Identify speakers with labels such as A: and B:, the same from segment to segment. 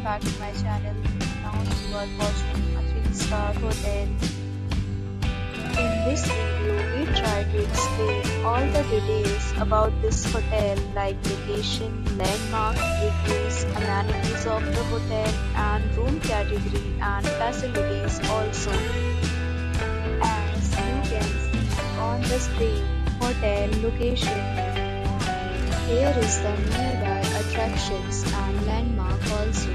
A: back to my channel. Now you are watching a 3-star hotel. In this video, we try to explain all the details about this hotel like location, landmark, reviews, amenities of the hotel and room category and facilities also. As you can see on the screen, hotel location. Here is the nearby attractions and landmark also.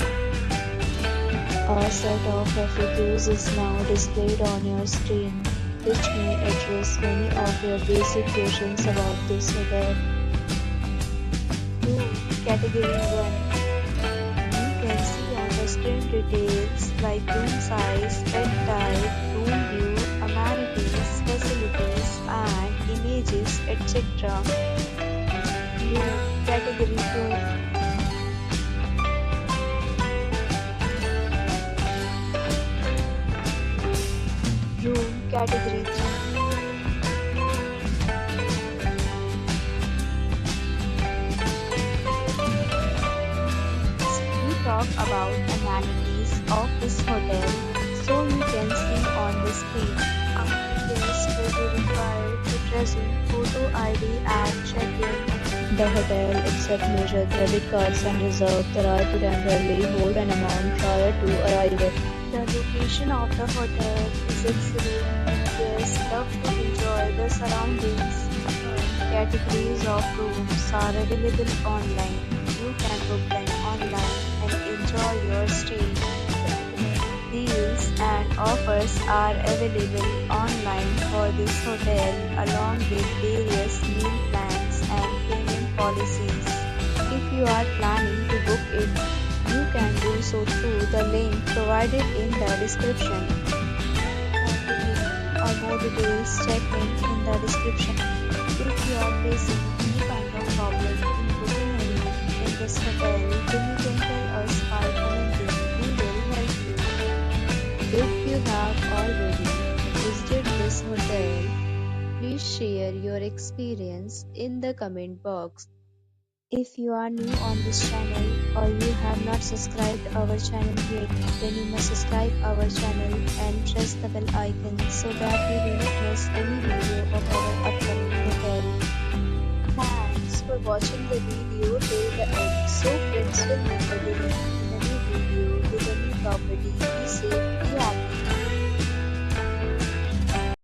A: A set of FAQs is now displayed on your screen, which may address many of your basic questions about this hotel. Room Category 1. You can see on the screen details like room size, bed type, room view, amenities, facilities and images, etc. Room Category 2. Room Category 3. We talk about amenities of this hotel, so you can see on the screen. Guests will be required to present photo ID and check-in. The hotel accepts major credit cards and reserves the right to temporarily hold an amount prior to arrival. The location of the hotel is excellent and guests love to enjoy the surroundings. Categories of rooms are available online. You can book them online and enjoy your stay. Deals and offers are available online for this hotel along with various meal plans and payment policies. If you are planning to book it, you can do so through the link provided in the description. For more details, check in the description. If you are facing any kind of problem in booking a room in this hotel, then you can tell us by commenting. We will help you. If you have already visited this hotel, please share your experience in the comment box. If you are new on this channel or you have not subscribed our channel yet, then you must subscribe our channel and press the bell icon so that you do not miss any video of our upcoming hotel. Thanks for watching the video till the end. So friends will meet